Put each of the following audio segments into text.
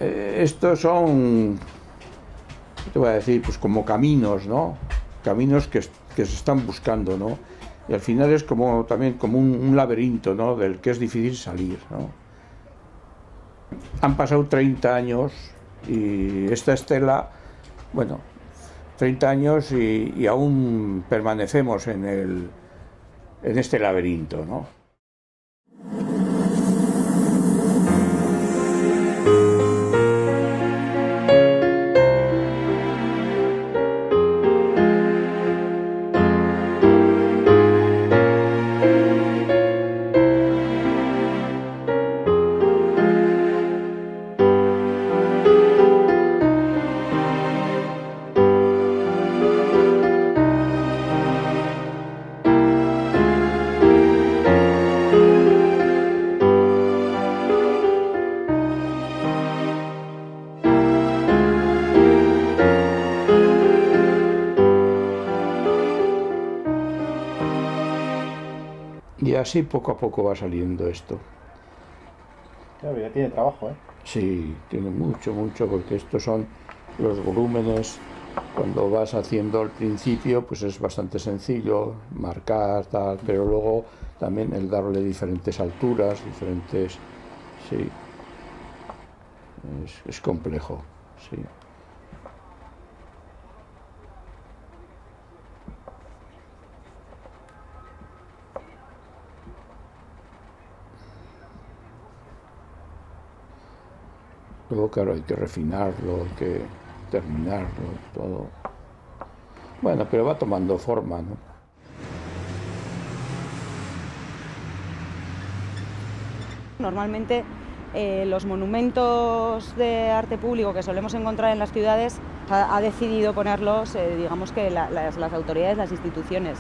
Estos son, te voy a decir, pues como caminos, ¿no? Caminos que se están buscando, ¿no? Y al final es como también como un laberinto, ¿no? Del que es difícil salir, ¿no? Han pasado 30 años y esta estela, bueno, 30 años y aún permanecemos en este laberinto, ¿no? Y así poco a poco va saliendo esto. Claro, ya tiene trabajo, ¿eh? Sí, tiene mucho, mucho, porque estos son los volúmenes. Cuando vas haciendo al principio, pues es bastante sencillo marcar, tal, pero luego también el darle diferentes alturas, diferentes. Sí, es complejo, sí. Luego, claro, hay que refinarlo, hay que terminarlo, todo. Bueno, pero va tomando forma, ¿no? Normalmente los monumentos de arte público que solemos encontrar en las ciudades ha decidido ponerlos, digamos que las autoridades, las instituciones.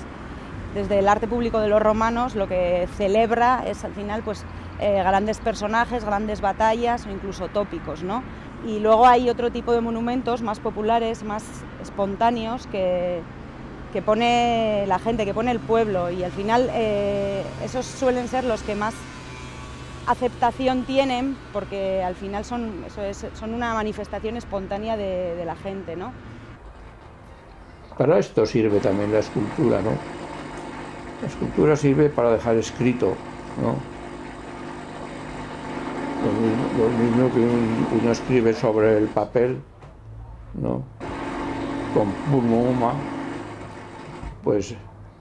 Desde el arte público de los romanos lo que celebra es al final pues, grandes personajes, grandes batallas o incluso tópicos, ¿no? Y luego hay otro tipo de monumentos más populares, más espontáneos que pone la gente, que pone el pueblo, y al final esos suelen ser los que más aceptación tienen, porque al final son una manifestación espontánea de la gente, ¿no? Para esto sirve también la escultura, ¿no? La escultura sirve para dejar escrito, ¿no? Lo mismo que uno escribe sobre el papel, ¿no? Con pluma, pues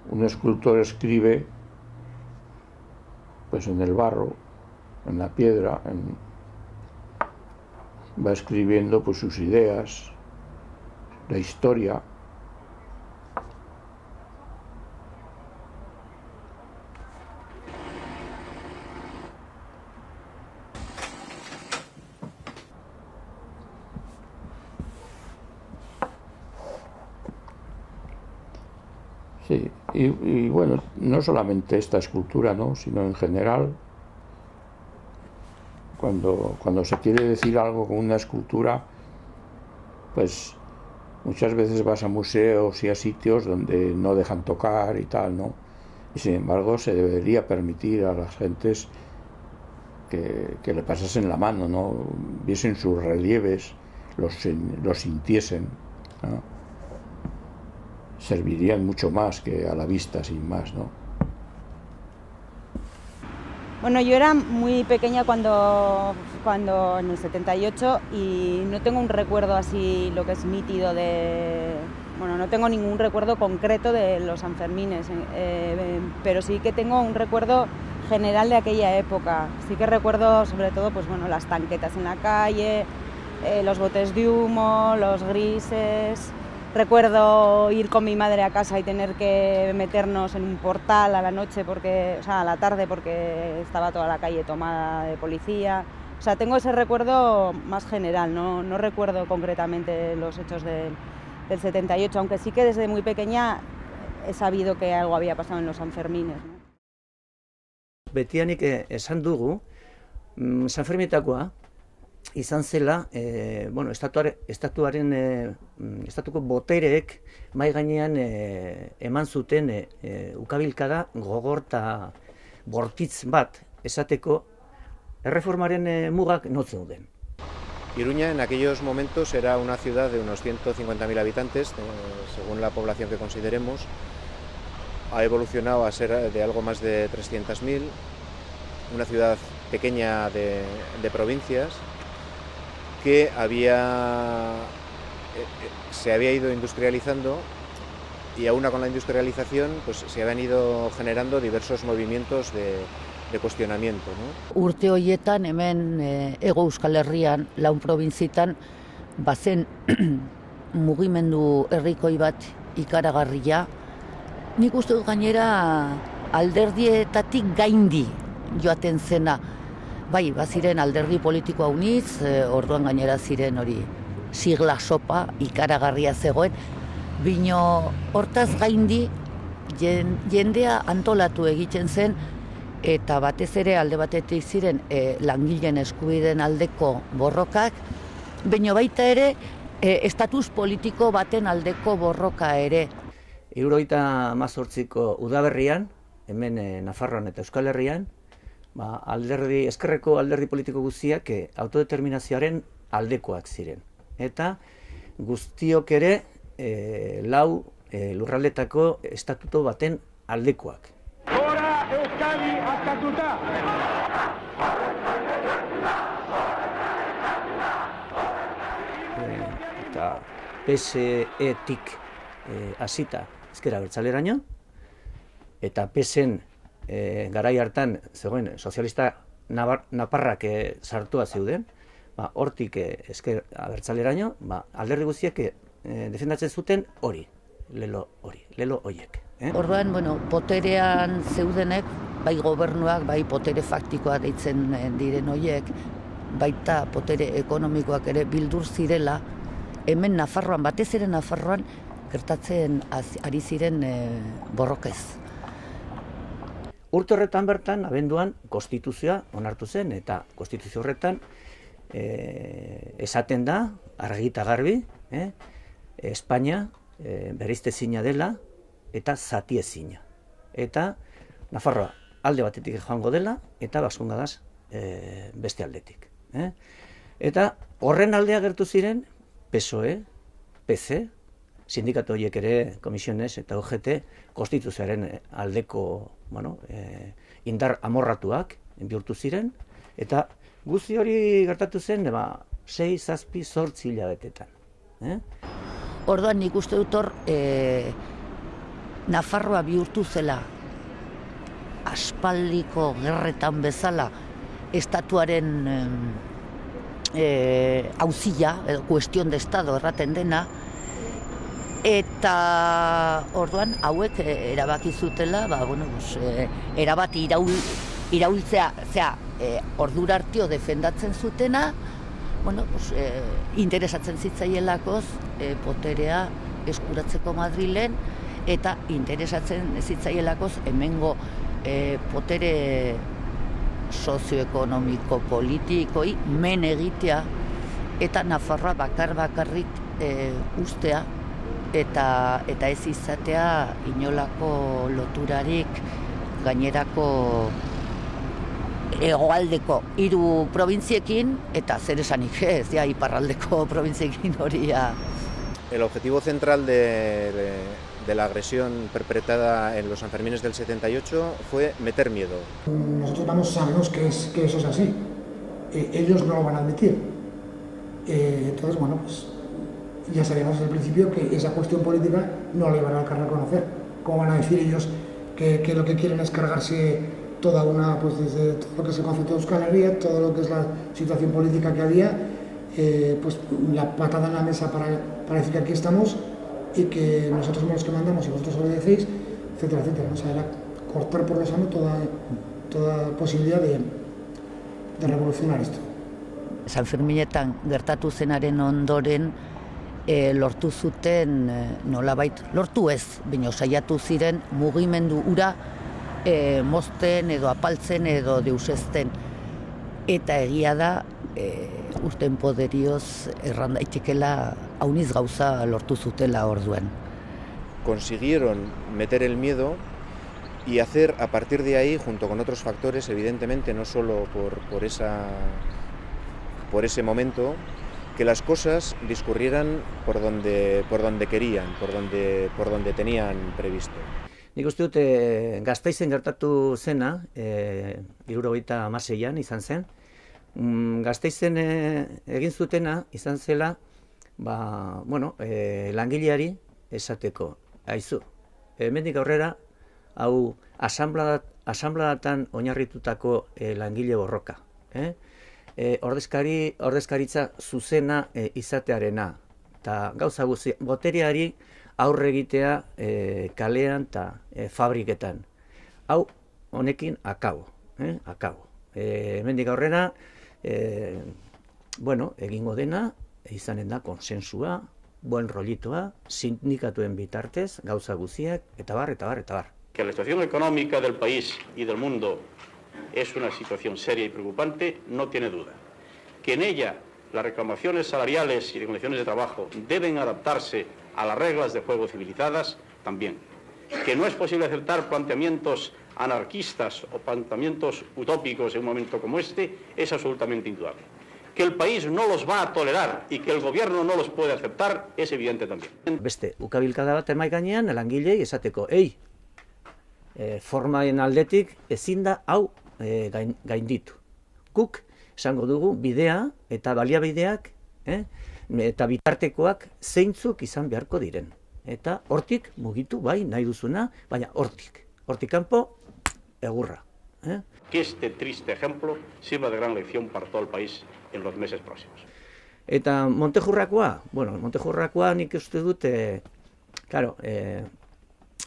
un escultor escribe pues en el barro, en la piedra, va escribiendo pues sus ideas, la historia. Sí, y bueno, no solamente esta escultura, ¿no? Sino en general, cuando se quiere decir algo con una escultura, pues muchas veces vas a museos y a sitios donde no dejan tocar y tal, ¿no? Y sin embargo se debería permitir a las gentes que le pasasen la mano, ¿no? Viesen sus relieves, los sintiesen, ¿no? Servirían mucho más que a la vista, sin más, ¿no? Bueno, yo era muy pequeña cuando en el 78 y no tengo un recuerdo así, lo que es nítido bueno, no tengo ningún recuerdo concreto de los Sanfermines, pero sí que tengo un recuerdo general de aquella época. Sí que recuerdo sobre todo, pues bueno, las tanquetas en la calle, los botes de humo, los grises. Recuerdo ir con mi madre a casa y tener que meternos en un portal a la noche, a la tarde, porque estaba toda la calle tomada de policía. O sea, tengo ese recuerdo más general, no recuerdo concretamente los hechos del 78, aunque sí que desde muy pequeña he sabido que algo había pasado en los Sanfermines, ¿no? Betianik esan dugu, Sanferminetakoa izan zela, bueno, estatuko botereek mai gainean eman zuten ukabilkada gogor eta bortitz bat esateko erreformaren mugak non zeuden. Iruña en aquellos momentos era una ciudad de unos 150.000 habitantes, según la población que consideremos. Ha evolucionado a ser de algo más de 300.000, una ciudad pequeña de provincias que se había ido industrializando, y aún con la industrialización pues se habían ido generando diversos movimientos de cuestionamiento, ¿no? Urte horietan hemen Hego Euskal Herrian, lau probintzitan, bazen mugimendu herrikoi bat ikaragarria. Nik uste dut gainera alderdietatik gaindi joaten zena. Bai, baziren alderdi politikoa unitz, orduan gainera ziren hori sigla sopa ikaragarria zegoen, bino hortaz gaindi jendea antolatu egiten zen, eta batez ere alde batetik ziren langileen eskubideen aldeko borrokak, baina baita ere estatus politiko baten aldeko borroka ere. 78ko udaberrian, hemen Nafarroan eta Euskal Herrian, ezkerreko alderdi politiko guztiak autodeterminazioaren aldekoak ziren. Eta guztiok ere lau lurraldetako estatuto baten aldekoak. Gora Euskadi askatuta! Eta PSE-tik hasita ezker abertzaleraino, eta PSen garai hartan zegoen sozialista naparrak sartua zeuden, hortik ezker abertzaleraino, alderdi guztiak defendatzen zuten hori, lelo horiek. Orduan, poterean zeudenek, bai gobernuak, bai potere faktikoak deitzen diren horiek, baita potere ekonomikoak ere bildur zirela, hemen Nafarroan, batez ere Nafarroan, gertatzen ari ziren borrokez. Urte horretan bertan, abenduan, konstituzioa onartu zen, eta konstituzio horretan esaten da, argi eta garbi, Espainia bereiztezina dela eta zatiezina. Eta Nafarroa alde batetik joango dela eta Baskongadas beste aldetik. Eta horren aldea gertu ziren PSOE, PC, sindikatu horiek ere, komisiones eta UGT, konstituzioaren aldeko indar amorratuak bihurtu ziren, eta guzti hori gertatu zen 6, 7, 8 hilabetetan. Orduan nik uste dut hor Nafarroa bihurtu zela aspaldiko gerretan bezala estatuaren auzia, edo kuestion de estado erraten dena, eta orduan hauek erabaki zutela, erabat iraultzea, ordura artio defendatzen zutena, interesatzen zitzaielakoz poterea eskuratzeko Madrilen, eta interesatzen zitzaielakoz hemengo potere sozioekonomiko politikoi men egitea, eta Nafarroa bakarrik ustea, eta ez izatea inolako loturarik gainerako hegoaldeko 3 probintziekin, eta zer esanik ez, iparraldeko probintziekin hori. El objetivo central de la agresión perpetrada en los Sanfermines del 78 fue meter miedo. Nosotros sabemos que eso es así. Ellos no lo van a admitir. Entonces, pues ya sabíamos desde el principio que esa cuestión política no la iban a reconocer. ¿Cómo van a decir ellos que lo que quieren es cargarse toda desde todo lo que es el concepto de Euskal Herria, todo lo que es la situación política que había, pues la patada en la mesa para decir que aquí estamos y que nosotros somos los que mandamos y vosotros obedecéis, etcétera, etcétera. O sea, era cortar por lo sano toda posibilidad de revolucionar esto. Sanferminetan gertatu zenaren ondoren lortu zuten, nolabait, lortu ez, baina saiatu ziren mugimendu hura mozten edo apaltzen edo deusezten. Eta egia da, urten poderioz erran daitekela hauniz gauza lortu zutela orduan. Consiguieron meter el miedo y hacer a partir de ahí, junto con otros factores, evidentemente no solo por ese momento, que las cosas discurrieran por donde querían, por donde tenían previsto. Nik uste dut Gasteizen gertatu zena, 76an izan zen. Gasteizen egin zutena izan zela, langileari esateko, aizu, hemendik aurrera, hau asanbladatan oinarritutako langile borroka. Ordezkaritza zuzena izatearena, eta gauza guzti, botereari aurre egitea kalean eta fabriketan. Hau, honekin akabo. Hemendik aurrera, egingo dena, izanen da konsensua, buen rollitoa, sindikatuen bitartez, gauza guztiak, eta bar. Que la situación económica del país y del mundo es una situación seria y preocupante, no tiene duda. Que en ella las reclamaciones salariales y de condiciones de trabajo deben adaptarse a las reglas de juego civilizadas, también. Que no es posible aceptar planteamientos anarquistas o planteamientos utópicos en un momento como este, es absolutamente indudable. Que el país no los va a tolerar y que el gobierno no los puede aceptar, es evidente también. Beste, ukabilkada bat emai gainean, langilei esateko, formaen aldetik ezin da hau gainditu. Guk esango dugu bidea eta baliabideak eta bitartekoak zeintzuk izan beharko diren. Eta hortik mugitu bai nahi duzuna, baina hortik kanpo egurra. Que este triste ejemplo sirva de gran lección para todo el país en los meses próximos. Eta Montejurrakoa nik uste dut,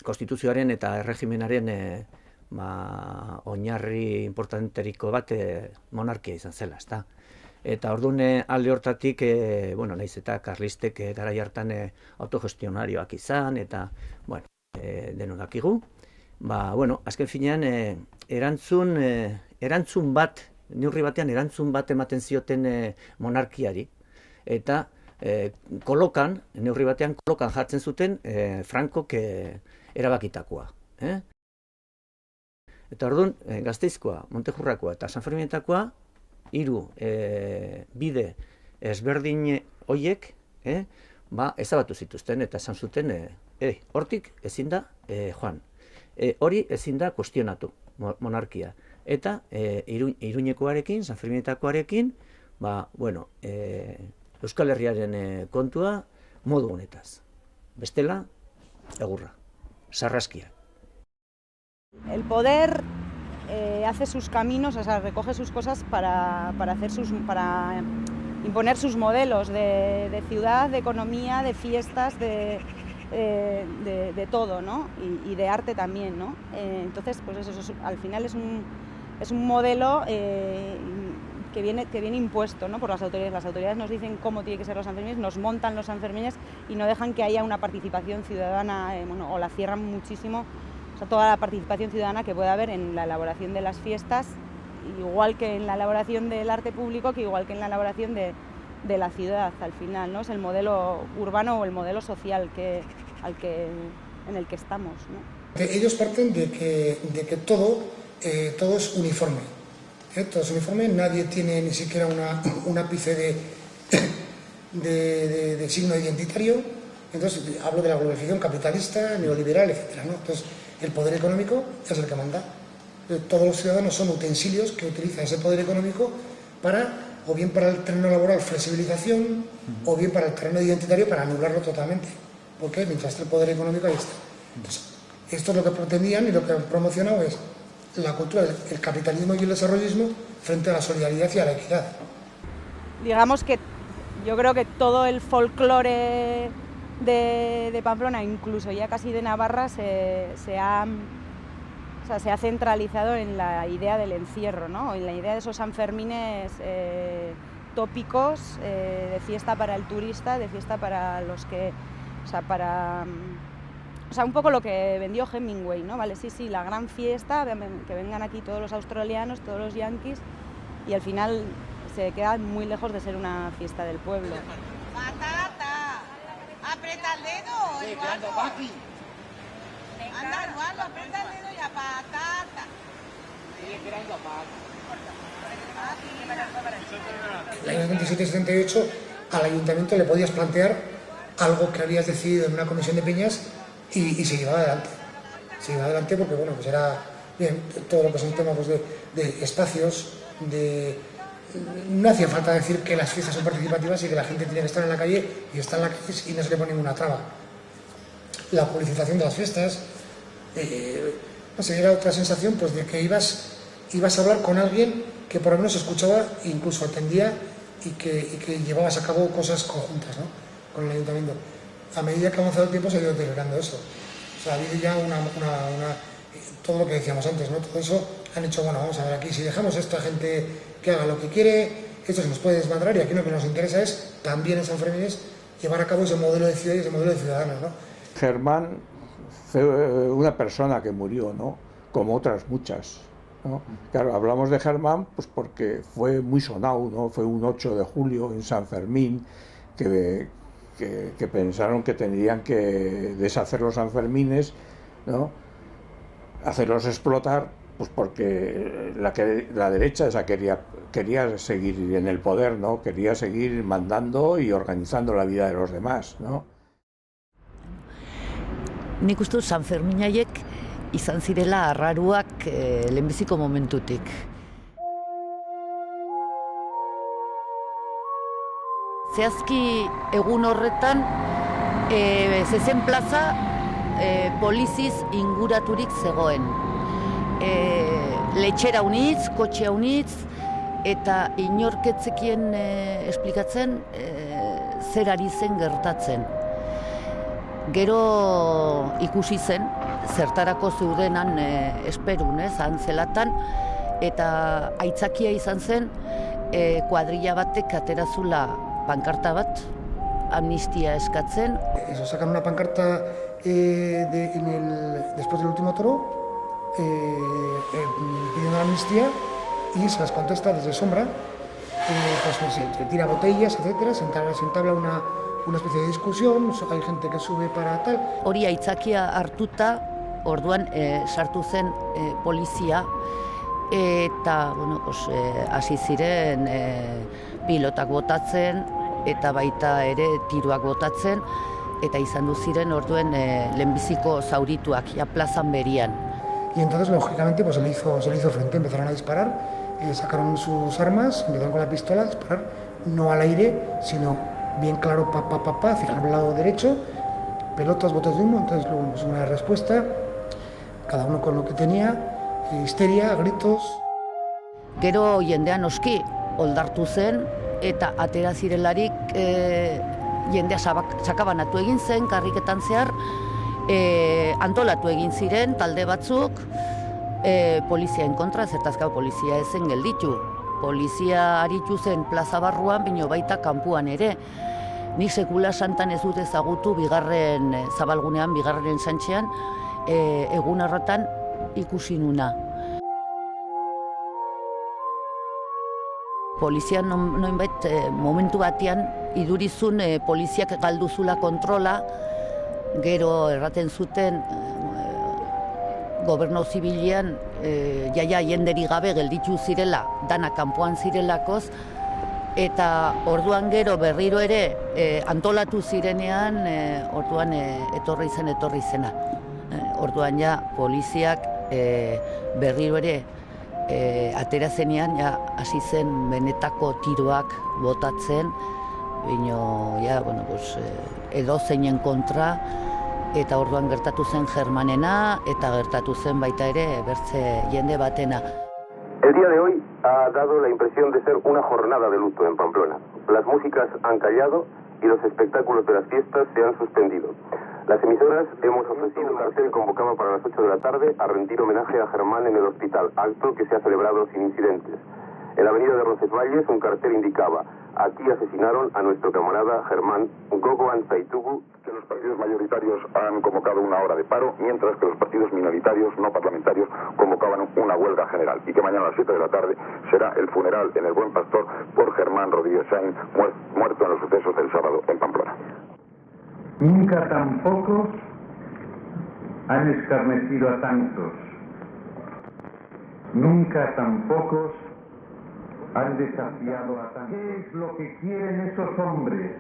konstituzioaren eta erregimenaren oinarri importanteriko bat monarkia izan zela, ezta? Eta orduan alde hortatik, nahiz eta karlistek garai hartan autogestionarioak izan, eta, denok dakigu. Azken finean, erantzun bat, neurri batean erantzun bat ematen zioten monarkiari, eta neurri batean kolokan jartzen zuten Frankok erabakitakoa. Eta orduan, Gasteizkoa, Montejurrakoa eta San Ferminetakoa, hiru bide ezberdin horiek ezabatu zituzten eta esan zuten hortik ezin da joan. Hori ezin da kuestionatu monarkia. Eta Iruñekoarekin, San Ferminetakoarekin, Euskal Herriaren kontua modu honetaz. Bestela, egurra, sarraskia. El poder hace sus caminos, o sea, recoge sus cosas para imponer sus modelos de ciudad, de economía, de fiestas, de todo, ¿no? Y de arte también, ¿no? Entonces, pues eso al final es un modelo que viene impuesto, ¿no? Por las autoridades. Las autoridades nos dicen cómo tienen que ser los Sanfermines, nos montan los Sanfermines y no dejan que haya una participación ciudadana, o la cierran muchísimo. O sea, toda la participación ciudadana que pueda haber en la elaboración de las fiestas, igual que en la elaboración del arte público, que igual que en la elaboración de la ciudad, al final, ¿no? Es el modelo urbano o el modelo social en el que estamos, ¿no? Ellos parten de que todo es uniforme. Todo es uniforme, nadie tiene ni siquiera un ápice de signo identitario. Entonces, hablo de la globalización capitalista, neoliberal, etc., ¿no? Entonces, el poder económico es el que manda. Todos los ciudadanos son utensilios que utilizan ese poder económico o bien para el terreno laboral, flexibilización, o bien para el terreno identitario, para anularlo totalmente. Porque mientras esté el poder económico, ahí está. Entonces, esto es lo que pretendían y lo que han promocionado es la cultura del capitalismo y el desarrollismo frente a la solidaridad y a la equidad. Digamos que yo creo que todo el folclore de Pamplona, incluso ya casi de Navarra, se ha centralizado en la idea del encierro, ¿no? En la idea de esos Sanfermines tópicos, de fiesta para el turista, de fiesta para los que... O sea, un poco lo que vendió Hemingway, ¿no? Vale, sí, la gran fiesta, que vengan aquí todos los australianos, todos los yanquis, y al final se queda muy lejos de ser una fiesta del pueblo. ¡Patata! ¡Aprieta el dedo! Sí, Eduardo. Anda, Eduardo, aprieta el dedo y a patata. Sigue tirando a El año 27-78 al ayuntamiento le podías plantear algo que habías decidido en una comisión de peñas y se llevaba adelante. Se llevaba adelante porque, bueno, pues era bien, todo lo que son temas pues, de espacios, no hacía falta decir que las fiestas son participativas y que la gente tiene que estar en la calle y está en la calle y no se le pone ninguna traba. La publicitación de las fiestas, no sé, era otra sensación pues de que ibas a hablar con alguien que por lo menos escuchaba e incluso atendía y que llevabas a cabo cosas conjuntas, ¿no?, con el ayuntamiento. A medida que ha avanzado el tiempo se ha ido deteriorando eso. O sea, ha habido ya todo lo que decíamos antes, ¿no? Todo eso han hecho, bueno, vamos a ver aquí, si dejamos a esta gente que haga lo que quiere, esto se nos puede desmadrar y aquí lo que nos interesa es, también en San Fermín, llevar a cabo ese modelo de ciudad y ese modelo de ciudadanos, ¿no? Germán fue una persona que murió, ¿no?, como otras muchas, ¿no? Claro, hablamos de Germán pues porque fue muy sonado, ¿no? Fue un 8 de julio en San Fermín que pensaron que tendrían que deshacer los Sanfermines, ¿no?, hacerlos explotar, pues porque la derecha esa quería seguir en el poder, ¿no?, quería seguir mandando y organizando la vida de los demás, ¿no? Nik uste dut Sanferminaiek izan zirela arraruak lehenbiziko momentutik. Zehazki egun horretan, zezen plaza poliziz inguraturik zegoen. Letxera unitz, kotxea unitz, eta inorketzekien esplikatzen zer ari zen gertatzen. Gero ikusi zen, zertarako zeudenan esperun, zelatan, eta aitzakia izan zen kuadrilla batek aterazula pankarta bat, amnistia eskatzen. Sacan una pancarta después del último toro, pidiendo la amnistía y se las contesta desde sombra, pues se tira botellas, etcétera, se entabla una especie de discusión, hay gente que sube para tal. Hori aitzakia hartuta, orduan sartu zen polizia, eta bueno, hasi ziren pilotak botatzen, eta baita ere tiroak botatzen, eta izan du ziren orduen lehenbiziko zaurituak, ja plazan berian. Y entonces, lógicamente, pues se le hizo frente, empezaron a disparar, sacaron sus armas, empezaron con la pistola a disparar, no al aire, sino bien claro, fijar el lado derecho, pelotas, botes de humo. Entonces luego pues, una respuesta, cada uno con lo que tenía, histeria, gritos. Gero jendean noski oldartu zen eta atera zirelarik jendea sakabanatu egin zen karriketan zehar, antolatu egin ziren talde batzuk poliziaen kontra, zertazkau polizia ezen gelditu. Polizia aritu zen plaza barruan, bino baita kanpuan ere. Nik sekula santan ez dut ezagutu bigarren zabalgunean, bigarren santxean, egun horretan ikusi nuna. Polizia noinbait momentu batean idurizun poliziak galduzula kontrola, gero erraten zuten gobernu zibilian jaia jenderi gabe gelditu zirela, dana kanpoan zirelakoz, eta orduan gero berriro ere antolatu zirenean, orduan etorri zena. Orduan ja poliziak berriro ere atera zenean, ja hasi zen benetako tiroak botatzen, bino, ja, bueno, pues, edozeinen kontra, eta orduan gertatu zen Germanena, eta gertatu zen baita ere bertze jende batena. El día de hoy ha dado la impresión de ser una jornada de luto en Pamplona. Las músicas han callado y los espectáculos de las fiestas se han suspendido. Las emisoras hemos ofrecido un cartel convocado para las 8 de la tarde a rendir homenaje a Germán en el hospital, acto que se ha celebrado sin incidentes. En la avenida de Roncesvalles un cartel indicaba: aquí asesinaron a nuestro camarada Germán Gogoan Zaitugu. Que los partidos mayoritarios han convocado una hora de paro, mientras que los partidos minoritarios no parlamentarios convocaban una huelga general, y que mañana a las 7 de la tarde será el funeral en el Buen Pastor por Germán Rodríguez Sainz, muerto en los sucesos del sábado en Pamplona. Nunca tan pocos han escarnecido a tantos. Nunca tan pocos han desafiado a tantos. ¿Qué es lo que quieren esos hombres?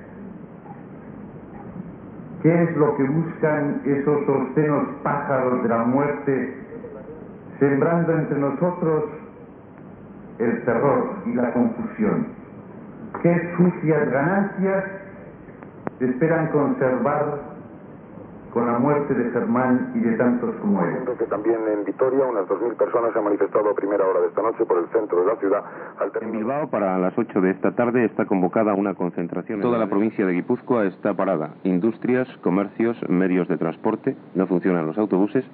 ¿Qué es lo que buscan esos obscenos pájaros de la muerte, sembrando entre nosotros el terror y la confusión? ¿Qué sucias ganancias esperan conservar con la muerte de Germán y de tantos como él? Que también en Vitoria unas 2.000 personas se han manifestado a primera hora de esta noche por el centro de la ciudad. En Bilbao, para las 8 de esta tarde, está convocada una concentración. Toda la provincia de Guipúzcoa está parada. Industrias, comercios, medios de transporte, no funcionan los autobuses,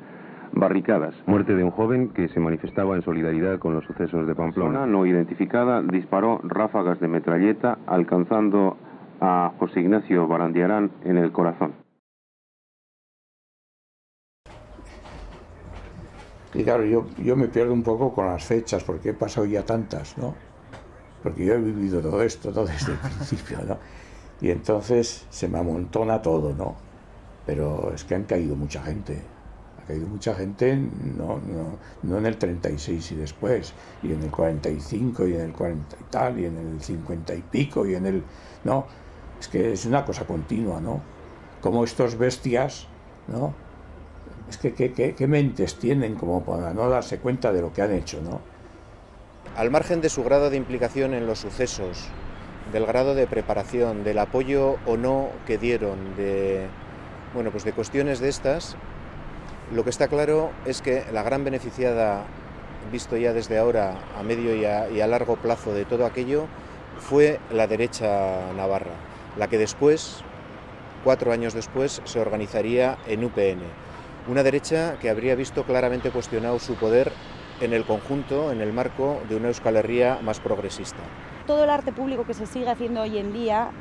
barricadas. Muerte de un joven que se manifestaba en solidaridad con los sucesos de Pamplona. No identificada disparó ráfagas de metralleta alcanzando a José Ignacio Barandiarán en el corazón. Y claro, yo me pierdo un poco con las fechas, porque he pasado ya tantas, ¿no? Porque yo he vivido todo esto, todo desde el principio, ¿no? Y entonces se me amontona todo, ¿no? Pero es que han caído mucha gente. Ha caído mucha gente, no en el 36 y después, y en el 45, y en el 40 y tal, y en el 50 y pico, y en el... No, es que es una cosa continua, ¿no? Como estos bestias, ¿no? Es que ¿qué mentes tienen como para no darse cuenta de lo que han hecho, ¿no? Al margen de su grado de implicación en los sucesos, del grado de preparación, del apoyo o no que dieron, de cuestiones de estas, lo que está claro es que la gran beneficiada, visto ya desde ahora a medio y a largo plazo de todo aquello, fue la derecha navarra, la que después, 4 años después, se organizaría en UPN. Una derecha que habría visto claramente cuestionado su poder en el conjunto, en el marco de una Euskal Herria más progresista. Todo el arte público que se sigue haciendo hoy en día,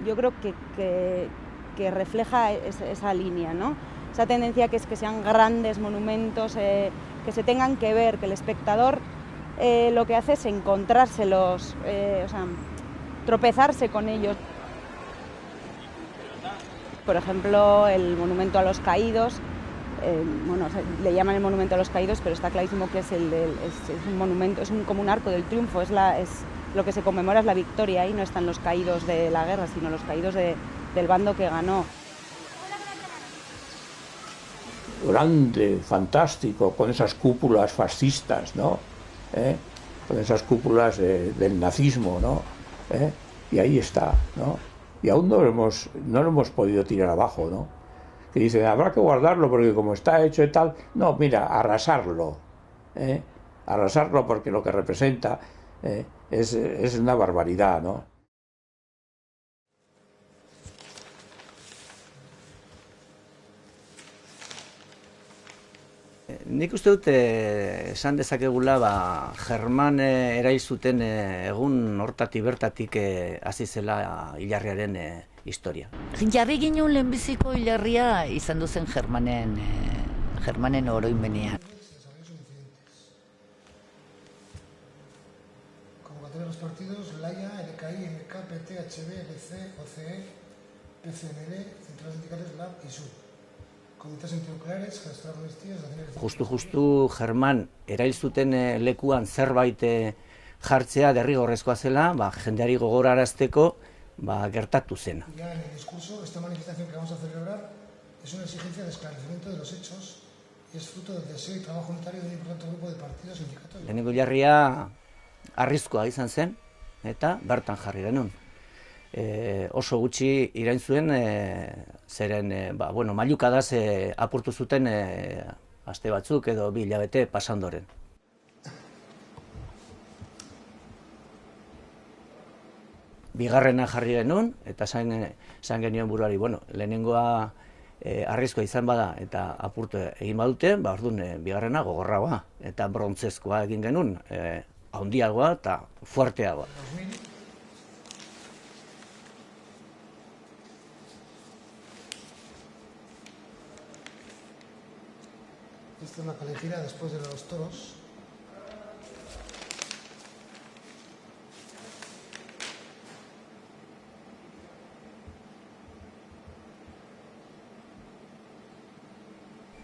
yo creo que refleja esa línea, ¿no? Esa tendencia que es que sean grandes monumentos, que se tengan que ver, que el espectador lo que hace es encontrárselos, tropezarse con ellos. Por ejemplo, el monumento a los caídos, le llaman el monumento a los caídos, pero está clarísimo que es un monumento, es como un arco del triunfo, es lo que se conmemora es la victoria, ahí no están los caídos de la guerra, sino los caídos del bando que ganó. Grande, fantástico, con esas cúpulas fascistas, ¿no? Con esas cúpulas del nazismo, ¿no? Y ahí está, ¿no? Y aún no lo hemos podido tirar abajo, ¿no? Que dicen, habrá que guardarlo porque como está hecho y tal... No, mira, arrasarlo, arrasarlo porque lo que representa es una barbaridad, ¿no? Nik uste dut esan dezakegula Germán erail zuten egun hortatik bertatik hasi zela hilarriaren historia. Jarri ginen lehenbiziko hilarria izan duzen Germanen oroimenean. Convocatoria de los partidos, LAIA, LKI, MK, PT, HB, LC, OCE, PCNL, Centrales Sindicales, LAB y SUB. Justu Germán erail zuten lekuan zerbait jartzea derrigorrezkoa zela, jendeari gogorarazteko gertatu zena. Ya en el discurso, esta manifestación que vamos a celebrar es una exigencia de esclarecimiento de los hechos y es fruto del deseo y trabajo unitario de un importante grupo de partidos y sindicatos. Lehenengo hilarria arriskoa izan zen eta bertan jarri genuen. Oso gutxi irain zuen, zeren mailukadaz apurtu zuten aste batzuk edo 2 hilabete pasandoren. Bigarrena jarri genuen, eta esan genioen buruari, lehenengoa arrizkoa izan bada eta apurtu egin badute, orduan bigarrena gogorragoa eta brontzezkoa egin genuen, handiagoa eta fuerteagoa. Esta es la calejira después de los toros.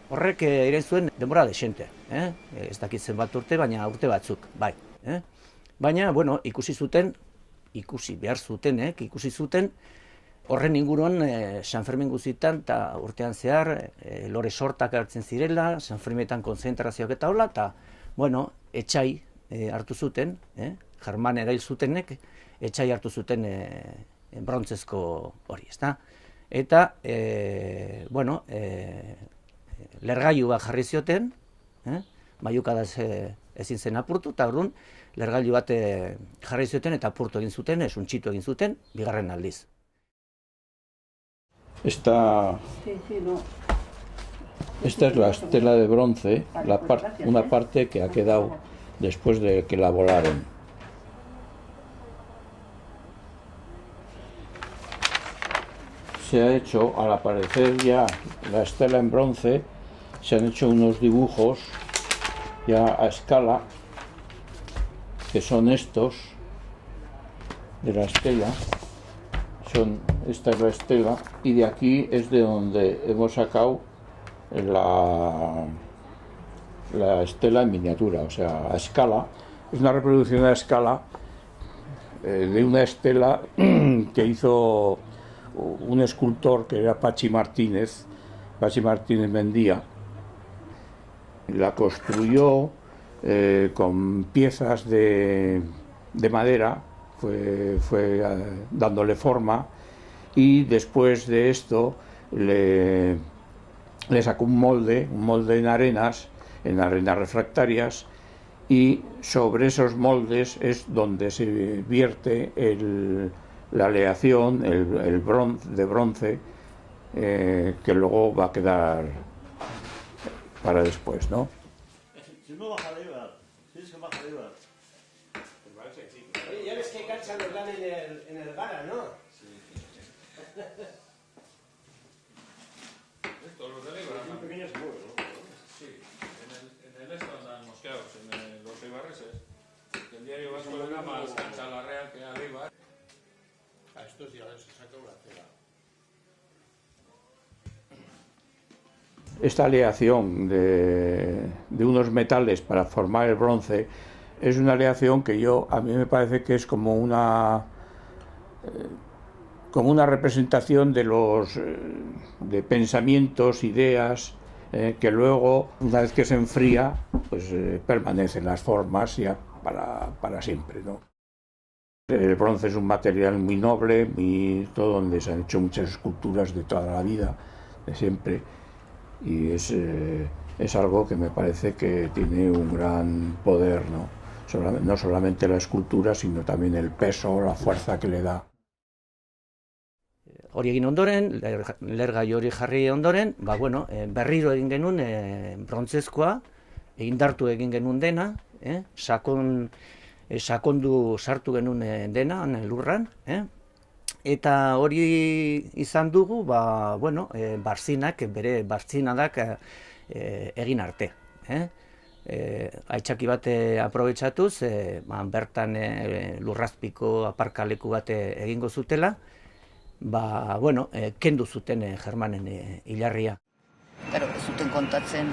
Horrek irain zuen denbora desente, ez dakit zenbat urte, baina urte batzuk, bai. Baina, bueno, ikusi behar zutenek, ikusi zuten, horren inguruan San Fermin guztietan eta urtean zehar lore sortak hartzen zirela, San Ferminetan konzentrazioak eta hola, eta, bueno, etxai hartu zuten, German erail zutenek, etxai hartu zuten brontzezko hori, ezta? Eta, bueno, lergailu bat jarri zioten, maiukadaz ezin zen apurtu, eta orduan, lergailu bat jarri zioten eta apurtu egin zuten, suntxitu egin zuten, bigarren aldiz. Esta es la estela de bronce, una parte que ha quedado después de que la volaron. Se ha hecho, al aparecer ya la estela en bronce, se han hecho unos dibujos ya a escala, que son estos de la estela. Esta es la estela, y de aquí es de donde hemos sacado la estela en miniatura, o sea, a escala. Es una reproducción a escala de una estela que hizo un escultor que era Pachi Martínez Mendía. La construyó con piezas de madera, fue dándole forma, y después de esto le sacó un molde en arenas refractarias, y sobre esos moldes es donde se vierte la aleación, el de bronce, que luego va a quedar para después, ¿no? Oye, ya ves que cachan los dan en el Gara, ¿no? Sí. Estos, los de Eibar, son pequeños seguro, ¿no? Sí, en el esto andan mosqueados, en los eibarreses. El diario vasco le da más cancha a la Real que a Eibar. A estos ya les saca una cera. Esta aleación de unos metales para formar el bronce es una aleación que a mí me parece que es como una representación de pensamientos, ideas, que luego, una vez que se enfría, pues permanecen las formas ya para siempre, ¿no? El bronce es un material muy noble, todo donde se han hecho muchas esculturas de toda la vida, de siempre, y es algo que me parece que tiene un gran poder, ¿no? No solamente la escultura, sino también el peso, la fuerza que le da. Hori egin ondoren, lergailu hori jarri ondoren, berriro egin genuen brontzezkoa, indartu egin genuen dena, sakondu sartu genuen dena lurran, eta hori izan dugu, barzinak, bere barzinadak egin arte. Aitzaki bat aprobetxatuz, bertan lurrazpiko aparkaleku bat egingo zutela, kendu zuten Germanen hilarria. Ez zuten kontatzen,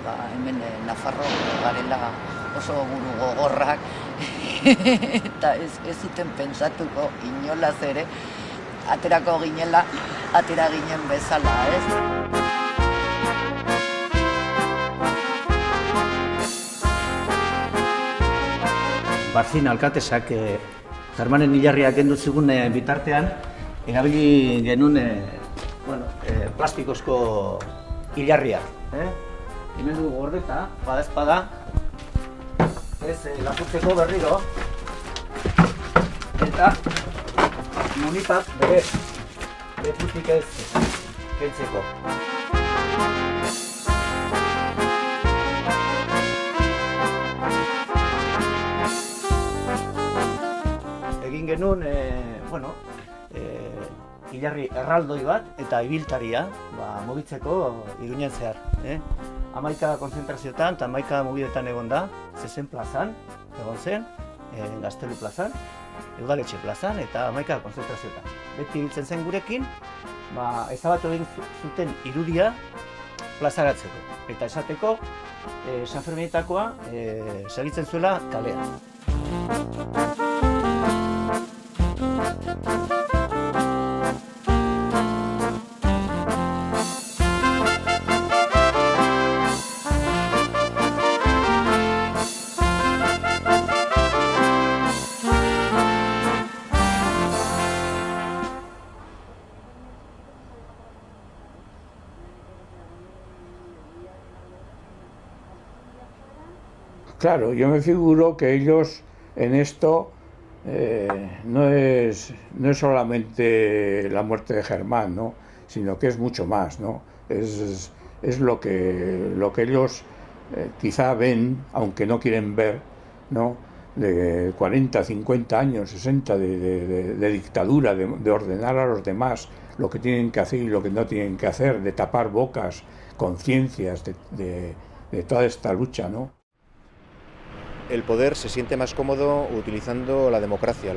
hemen Nafarro garela oso buru gogorrak, eta ez zuten pentsatuko inolaz ere, aterako ginela, atera ginen bezala, ez? Barzin alkatesak Germanen hilarriak kendu zigun bitartean, erabili genuen plastikozko hilarria. Hemen dugu gordeta, badaezpada, ez lapurtzeko berriro, eta munipak bere leputik ez kentzeko. Egin genuen, hilarri erraldoi bat eta ibiltaria mugitzeko Iruñan zehar. 11 konzentrazioetan eta 11 mugidetan egon da, Zezen plazan, egon zen, Gaztelu plazan, Udaletxe plazan eta 11 konzentrazioetan. Beti ibiltzen zen gurekin, ezabatu egin zuten irudia plazaratzeko. Eta esateko, San Ferminetakoa segitzen zuela kalean. Claro, yo me figuro que ellos en esto no es solamente la muerte de Germán, ¿no? Sino que es mucho más, ¿no? Es lo que ellos quizá ven, aunque no quieren ver, ¿no? De 40, 50 años, 60 de dictadura, de ordenar a los demás lo que tienen que hacer y lo que no tienen que hacer, de tapar bocas, conciencias, de toda esta lucha, ¿no? El poder se siente más cómodo utilizando la democracia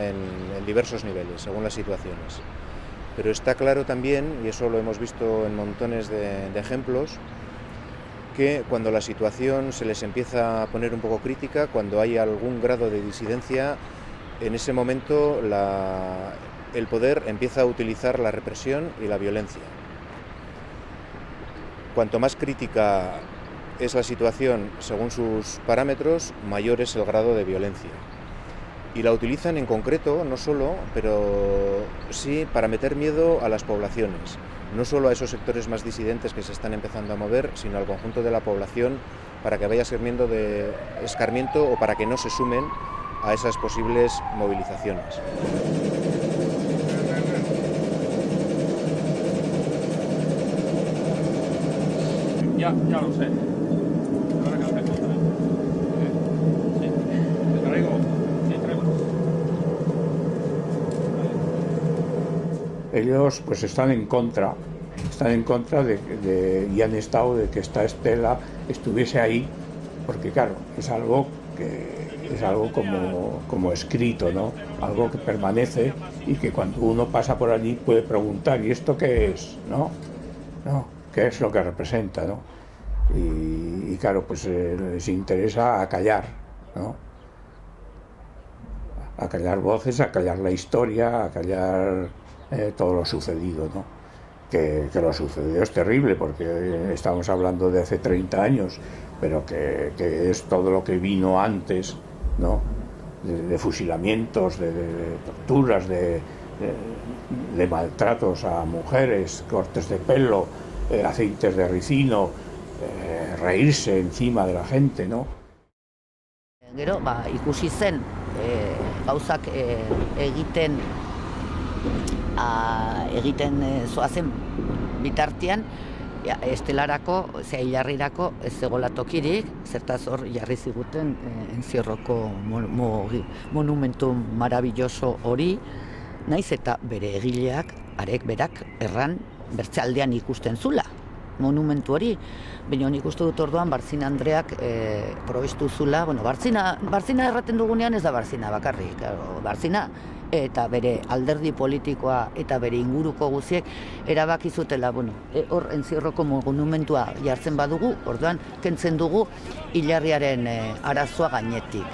en diversos niveles, según las situaciones. Pero está claro también, y eso lo hemos visto en montones de ejemplos, que cuando la situación se les empieza a poner un poco crítica, cuando hay algún grado de disidencia, en ese momento el poder empieza a utilizar la represión y la violencia. Cuanto más crítica es la situación según sus parámetros, mayor es el grado de violencia. Y la utilizan en concreto, no solo, pero sí para meter miedo a las poblaciones. No solo a esos sectores más disidentes que se están empezando a mover, sino al conjunto de la población para que vaya sirviendo de escarmiento o para que no se sumen a esas posibles movilizaciones. Ya lo sé. Ahora que lo tengo también. Sí. ¿Te traigo? Sí, traigo. Ellos pues están en contra y han estado de que esta estela estuviese ahí, porque claro, es algo como escrito, ¿no? Algo que permanece y que cuando uno pasa por allí puede preguntar, ¿y esto qué es? ¿No? ¿Qué es lo que representa? ¿No? Y claro, pues les interesa acallar, ¿no? Acallar voces, acallar la historia, acallar todo lo sucedido, ¿no? Que lo sucedido es terrible, porque estamos hablando de hace 30 años, pero que es todo lo que vino antes, ¿no? De fusilamientos, de torturas, de maltratos a mujeres, cortes de pelo, aceites de ricino, reírse encima de la gente, ¿no? Gero, ikusi zen gauzak egiten zoazen bitartean, estelarako, hilarrirako ez zegoela tokirik, zertaz hor jarri ziguten Encierroko monumentu marabilloso hori, naiz eta bere egileak, arek berak, erran bertzealdean ikusten zula monumentu hori. Baina nik uste dut orduan Bartzina Andreak probestu zula, Bartzina erraten dugunean ez da Bartzina bakarrik, Bartzina eta bere alderdi politikoa eta bere inguruko guziek erabaki zutela, hor Encierroko monumentua jartzen badugu, orduan kentzen dugu hilarriaren arazoa gainetik.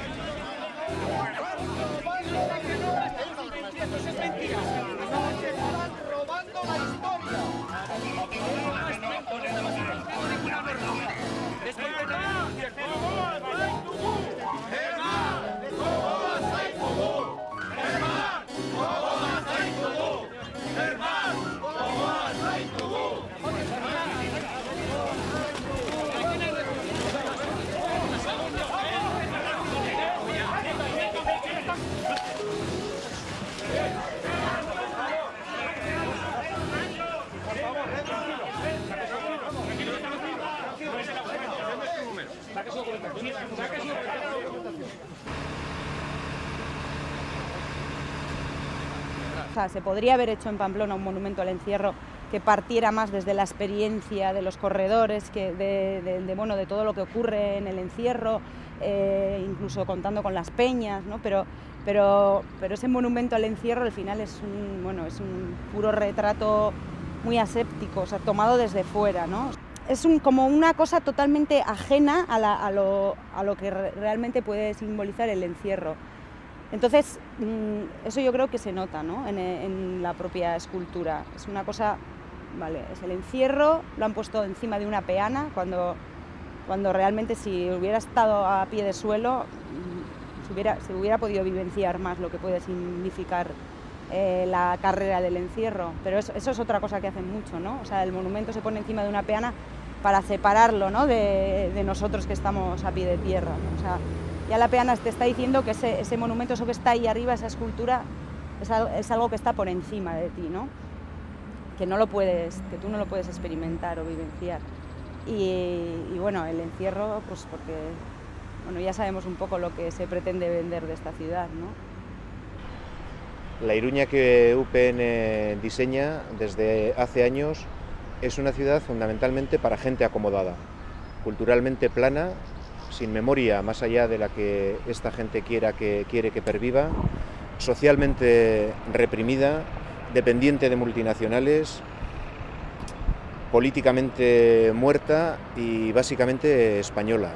Se podría haber hecho en Pamplona un monumento al encierro que partiera más desde la experiencia de los corredores, de todo lo que ocurre en el encierro, incluso contando con las peñas, ¿no? Pero ese monumento al encierro al final es un puro retrato muy aséptico, o sea, tomado desde fuera, ¿no? como una cosa totalmente ajena a lo que realmente puede simbolizar el encierro. Entonces, eso yo creo que se nota, ¿no? en la propia escultura. Es una cosa, vale, es el encierro, lo han puesto encima de una peana, cuando realmente si hubiera estado a pie de suelo, se hubiera podido vivenciar más lo que puede significar la carrera del encierro. Pero eso es otra cosa que hacen mucho, ¿no? O sea, el monumento se pone encima de una peana para separarlo, ¿no? de nosotros que estamos a pie de tierra, ¿no? O sea, ya la peana te está diciendo que ese monumento, eso que está ahí arriba, esa escultura, es algo que está por encima de ti, ¿no? Que tú no lo puedes experimentar o vivenciar. Y bueno, el encierro, pues porque bueno, ya sabemos un poco lo que se pretende vender de esta ciudad, ¿no? La Iruña que UPN diseña desde hace años es una ciudad fundamentalmente para gente acomodada, culturalmente plana, sin memoria más allá de la que esta gente quiere que perviva, socialmente reprimida, dependiente de multinacionales, políticamente muerta y básicamente española.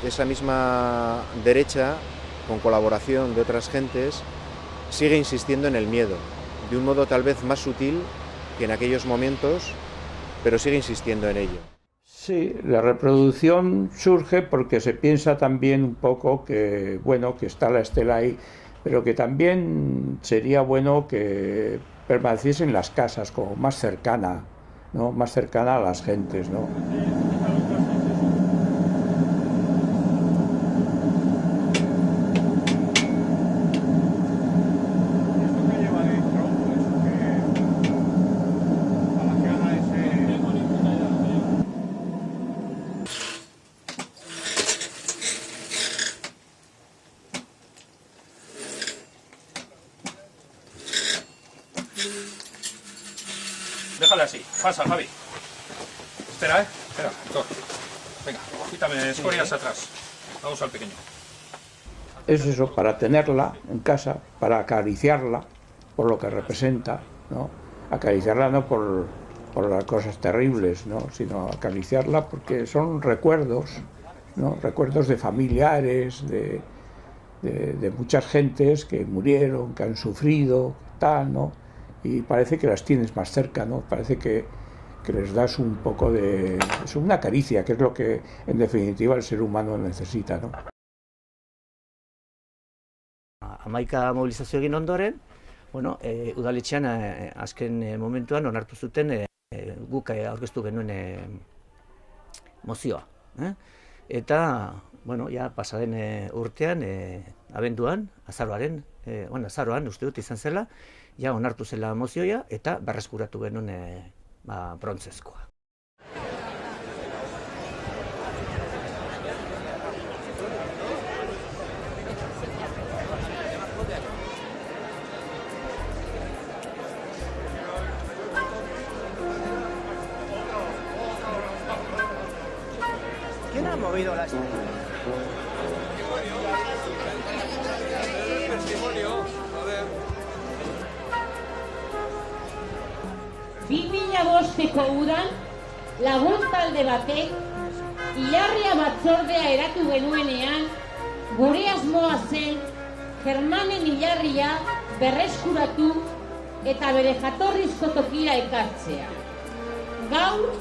Esa misma derecha, con colaboración de otras gentes, sigue insistiendo en el miedo, de un modo tal vez más sutil que en aquellos momentos, pero sigue insistiendo en ello. Sí, la reproducción surge porque se piensa también un poco que, bueno, que está la estela ahí, pero que también sería bueno que permaneciese en las casas, como más cercana, ¿no? Más cercana a las gentes, ¿no? Déjale así. Pasa, Javi. Espera, espera, Héctor. Venga, quítame escorias atrás. Vamos al pequeño. Es eso, para tenerla en casa, para acariciarla por lo que representa, ¿no? Acariciarla no por las cosas terribles, ¿no? Sino acariciarla porque son recuerdos, ¿no? Recuerdos de familiares, de muchas gentes que murieron, que han sufrido, tal, ¿no? Y parece que las tienes más cerca, ¿no? Parece que les das un poco de... es una caricia, que es lo que en definitiva el ser humano necesita, ¿no? Hamaika mobilizazio egin ondoren, bueno, udaletxean azken momentuan onartu zuten guk aurkeztu genuen mozioa. Eta, bueno, ja pasaden urtean, abenduan, azaroan, uste dut izan zela, ja onartu zela mozioa eta berreskuratu genuen brontzezkoa. ¿Quién ha movido las... Bosteko udan, lagun talde batek, hilarria batzordea eratu genuenean, gure asmoa zen, Germanen hilarria berreskuratu eta bere jatorrizko tokira ekartzea. Gaur,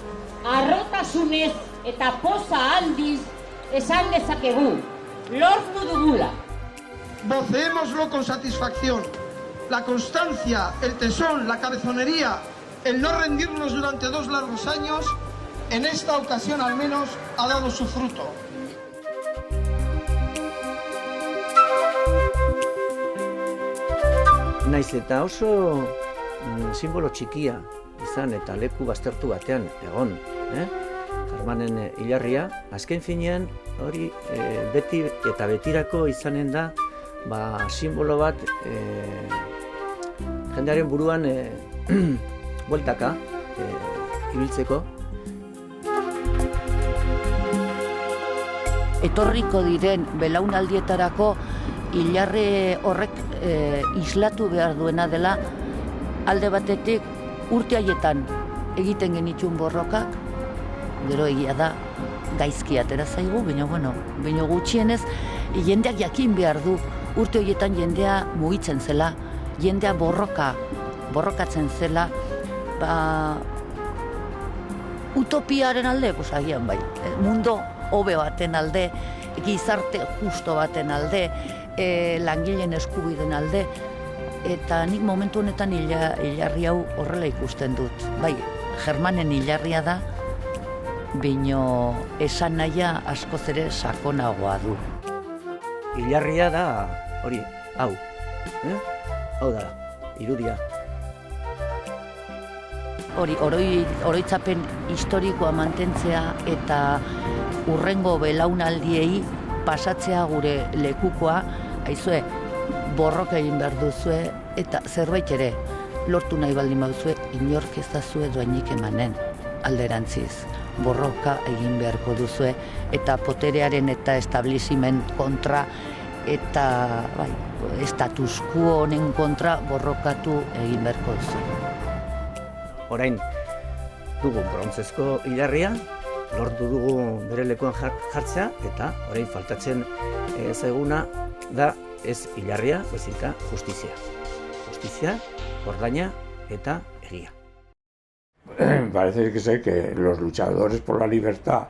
harrotasunez eta poza handiz esan dezakegu, lortu dugula. Vocémoslo con satisfacción. La constancia, el tesón, la cabezonería, el no rendirnos durante 2 largos años, en esta ocasión al menos, ha dado su fruto. Naiz eta oso simbolo txikia izan eta leku baztertu batean egon, Germanen hilarria, azken finean hori beti eta betirako izanen da simbolo bat jendearen buruan bueltaka ibiltzeko. Etorriko diren belaunaldietarako hilarre horrek islatu behar duena dela, alde batetik urte haietan egiten genituen borrokak, gero egia da, gaizki atera zaigu, baina gutxienez, jendeak jakin behar du, urte horietan jendea mugitzen zela, jendea borrokatzen zela, utopiaren alde, agian bai, mundo hobe baten alde, gizarte justo baten alde, langileen eskubideen alde, eta nik momentu honetan hilarri hau horrela ikusten dut. Bai, Germanen hilarria da, bino esan nahia askoz ere sakonagoa du. Hilarria da, hori, hau. Hau da, irudia. Hori, oroitzapen historikoa mantentzea eta urrengo belaunaldiei pasatzea gure lekukoa, aizue, borroka egin behar duzue, eta zerbait ere, lortu nahi baldin baduzue, inork ez dazue doainik emanen, alderantziz. Borroka egin beharko duzue, eta poterearen eta establizimen kontra, eta status quo honen kontra borrokatu egin beharko duzue. Orain, dugu brontzezko hilarria, lortu dugu bere lekuan jartzea, eta orain faltatzen zaiguna da ez hilarria, bezita justizia. Justizia, ordaina eta egia. Parece que ser que los luchadores por la libertad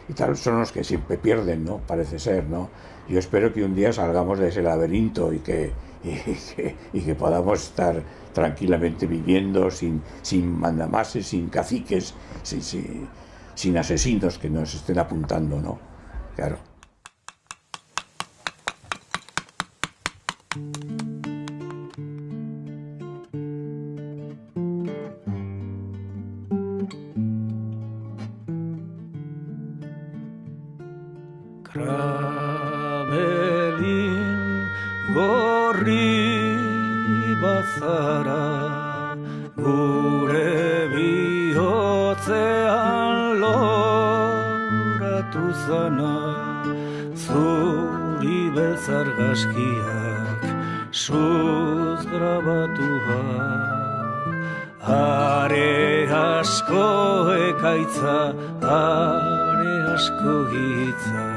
y tal son los que siempre pierden, ¿no? Parece ser, ¿no? Yo espero que un día salgamos de ese laberinto y que podamos estar tranquilamente viviendo sin mandamases, sin caciques, sin asesinos que nos estén apuntando, ¿no? Claro. Krabelin gorri bazara, gure bihotzean loratu zana, zuri beltzargazkiak suz grabatua, are asko ekaitza, are asko hitza,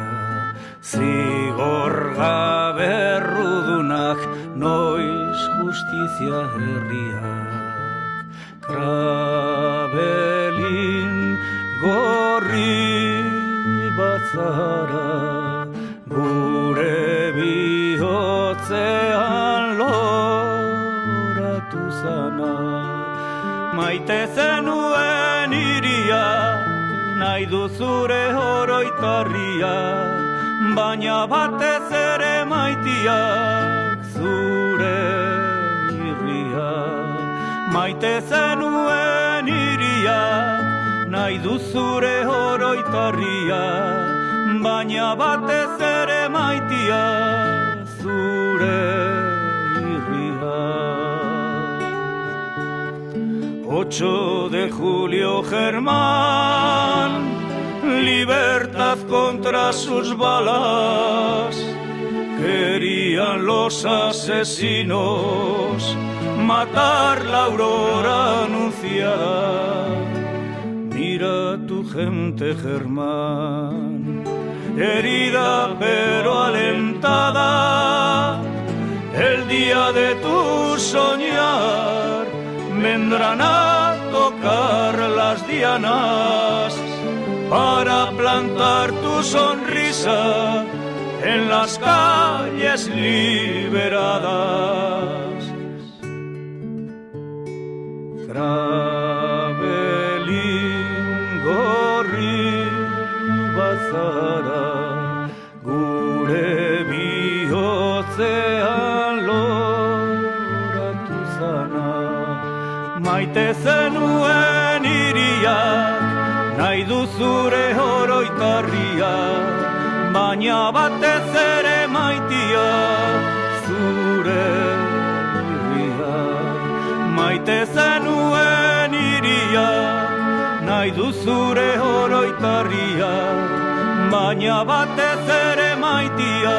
zigor gabe errudunak, noiz justizia herriak. Krabelin gorri batzara, gure bihotzean loratu zana. Maite zenuen iriak, nahi du zure oroitarria, baina batez ere maitiak zure irriak. Maite zenuen iriak, nahi du zure oroitarria, baina batez ere maitiak zure irriak. 8 de julio, Germán, libertad contra sus balas. Querían los asesinos matar la aurora anunciada. Mira tu gente, Germán, herida pero alentada. El día de tu soñar vendrán a tocar las dianas para plantar tu sonrisa en las calles liberadas. Krabelin gorri bazara, gure bihotzean loratu zana. Maite zenuen iriak, nahi du zure oroitarria, baina batez ere maitia zure irria. Maite zenuen iria, nahi du zure oroitarria, baina batez ere maitia